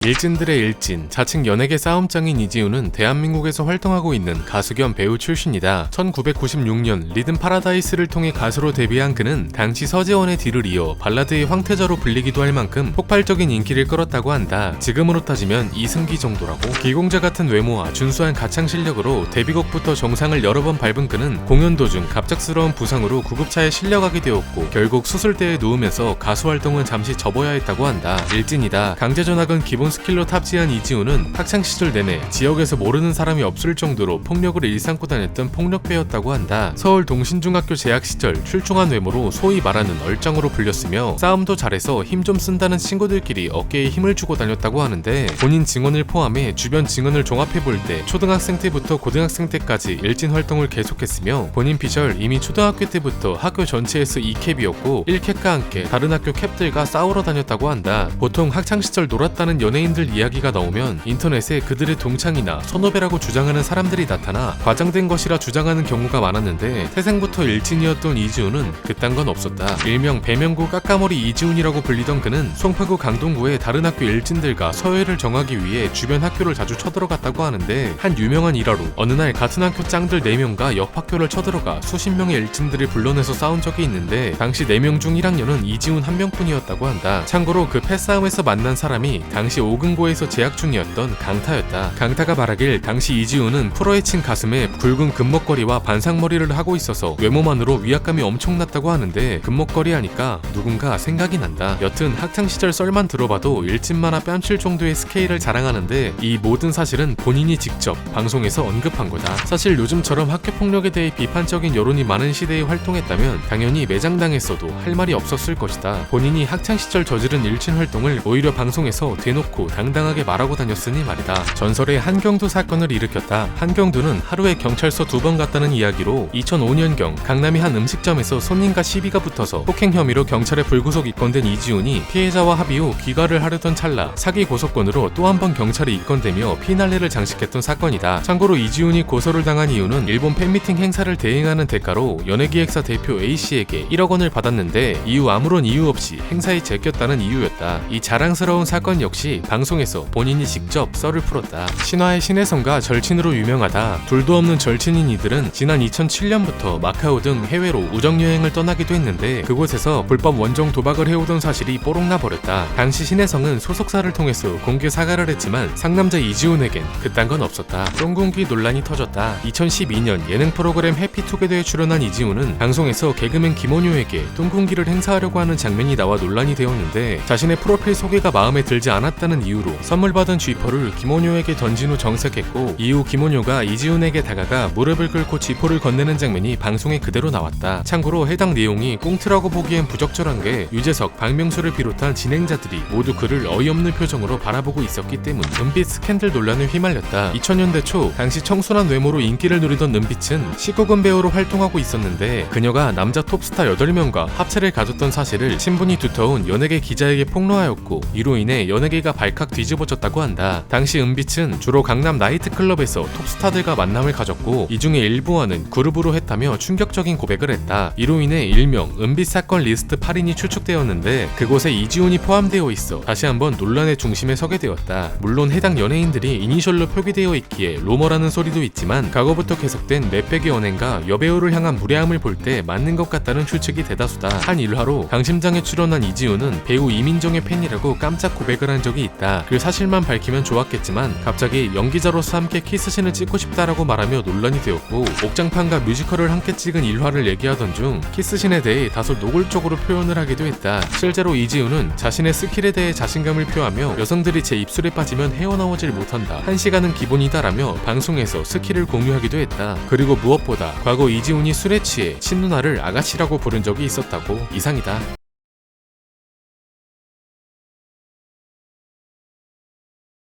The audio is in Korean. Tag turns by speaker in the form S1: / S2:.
S1: 일진들의 일진, 자칭 연예계 싸움장인 이지훈은 대한민국에서 활동하고 있는 가수 겸 배우 출신이다. 1996년 리듬 파라다이스를 통해 가수로 데뷔한 그는 당시 서재원의 뒤를 이어 발라드의 황태자로 불리기도 할 만큼 폭발적인 인기를 끌었다고 한다. 지금으로 따지면 이승기 정도라고. 기공자 같은 외모와 준수한 가창 실력으로 데뷔곡부터 정상을 여러 번 밟은 그는 공연 도중 갑작스러운 부상으로 구급차에 실려가게 되었고 결국 수술대에 누우면서 가수 활동은 잠시 접어야 했다고 한다. 일진이다. 강제 전학은 기본 스킬로 탑재한 이지훈은 학창시절 내내 지역에서 모르는 사람이 없을 정도로 폭력을 일삼고 다녔던 폭력배였다고 한다. 서울 동신중학교 재학 시절 출중한 외모로 소위 말하는 얼짱으로 불렸으며 싸움도 잘해서 힘 좀 쓴다는 친구들끼리 어깨에 힘을 주고 다녔다고 하는데 본인 증언을 포함해 주변 증언을 종합해볼 때 초등학생 때부터 고등학생 때까지 일진 활동을 계속했으며 본인 피셜 이미 초등학교 때부터 학교 전체에서 2캡이었고 1캡과 함께 다른 학교 캡들과 싸우러 다녔다고 한다. 보통 학창시절 놀았다는 연예인들 이야기가 나오면 인터넷에 그들의 동창이나 선후배라고 주장하는 사람들이 나타나 과장된 것이라 주장하는 경우가 많았는데 태생부터 일진이었던 이지훈은 그딴 건 없었다. 일명 배명구 까까머리 이지훈이라고 불리던 그는 송파구 강동구의 다른 학교 일진들과 서열을 정하기 위해 주변 학교를 자주 쳐들어갔다고 하는데 한 유명한 일화로 어느 날 같은 학교 짱들 4명과 옆 학교를 쳐들어가 수십 명의 일진들을 불러내서 싸운 적이 있는데 당시 4명 중 1학년은 이지훈 한 명뿐이었다고 한다. 참고로 그 패싸움에서 만난 사람이 당시 오근고에서 재학 중이었던 강타였다. 강타가 말하길 당시 이지훈은 프로에 친 가슴에 굵은 금목걸이와 반상머리를 하고 있어서 외모만으로 위압감이 엄청났다고 하는데 금목걸이 하니까 누군가 생각이 난다. 여튼 학창시절 썰만 들어봐도 일진만화 뺨칠 정도의 스케일을 자랑하는데 이 모든 사실은 본인이 직접 방송에서 언급한 거다. 사실 요즘처럼 학교폭력에 대해 비판적인 여론이 많은 시대에 활동했다면 당연히 매장당했어도 할 말이 없었을 것이다. 본인이 학창시절 저지른 일진 활동을 오히려 방송에서 대놓고 당당하게 말하고 다녔으니 말이다. 전설의 한경두 사건을 일으켰다. 한경두는 하루에 경찰서 2번 갔다는 이야기로 2005년경 강남의 한 음식점에서 손님과 시비가 붙어서 폭행 혐의로 경찰에 불구속 입건된 이지훈이 피해자와 합의 후 귀가를 하려던 찰나 사기 고소건으로 또 한 번 경찰에 입건되며 피날레를 장식했던 사건이다. 참고로 이지훈이 고소를 당한 이유는 일본 팬미팅 행사를 대행하는 대가로 연예기획사 대표 A씨에게 1억 원을 받았는데 이후 아무런 이유 없이 행사에 제꼈다는 이유였다. 이 자랑스러운 사건 역시 방송에서 본인이 직접 썰을 풀었다. 신화의 신혜성과 절친으로 유명하다. 둘도 없는 절친인 이들은 지난 2007년부터 마카오 등 해외로 우정여행을 떠나기도 했는데 그곳에서 불법 원정 도박을 해오던 사실이 뽀록나 버렸다. 당시 신혜성은 소속사를 통해서 공개 사과를 했지만 상남자 이지훈에겐 그딴 건 없었다. 똥군기 논란이 터졌다. 2012년 예능 프로그램 해피투게더에 출연한 이지훈은 방송에서 개그맨 김원효에게 똥군기를 행사하려고 하는 장면이 나와 논란이 되었는데 자신의 프로필 소개가 마음에 들지 않았다는 이유로 선물 받은 쥐포를 김원효에게 던진 후 정색했고 이후 김원효가 이지훈에게 다가가 무릎을 꿇고 쥐포를 건네는 장면이 방송에 그대로 나왔다. 참고로 해당 내용이 꽁트라고 보기엔 부적절한 게 유재석, 박명수를 비롯한 진행자들이 모두 그를 어이없는 표정으로 바라보고 있었기 때문 은빛 스캔들 논란에 휘말렸다. 2000년대 초 당시 청순한 외모로 인기를 누리던 은빛은 19금 배우로 활동하고 있었는데 그녀가 남자 톱스타 8명과 합체를 가졌던 사실을 친분이 두터운 연예계 기자에게 폭로하였고 이로 인해 연예계가 발칵 뒤집어졌다고 한다. 당시 은빛은 주로 강남 나이트클럽에서 톱스타들과 만남을 가졌고 이 중에 일부와는 그룹으로 했다며 충격적인 고백을 했다. 이로 인해 일명 은빛 사건 리스트 8인이 추측되었는데 그곳에 이지훈이 포함되어 있어 다시 한번 논란의 중심에 서게 되었다. 물론 해당 연예인들이 이니셜로 표기되어 있기에 로머라는 소리도 있지만 과거부터 계속된 몇백의 언행과 여배우를 향한 무례함을 볼 때 맞는 것 같다는 추측이 대다수다. 한 일화로 강심장에 출연한 이지훈은 배우 이민정의 팬이라고 깜짝 고백을 한 적이 있다. 그 사실만 밝히면 좋았겠지만 갑자기 연기자로서 함께 키스신을 찍고 싶다라고 말하며 논란이 되었고 옥장판과 뮤지컬을 함께 찍은 일화를 얘기하던 중 키스신에 대해 다소 노골적으로 표현을 하기도 했다. 실제로 이지훈은 자신의 스킬에 대해 자신감을 표하며 여성들이 제 입술에 빠지면 헤어나오질 못한다. 1시간은 기본이다라며 방송에서 스킬을 공유하기도 했다. 그리고 무엇보다 과거 이지훈이 술에 취해 친누나를 아가씨라고 부른 적이 있었다고. 이상이다.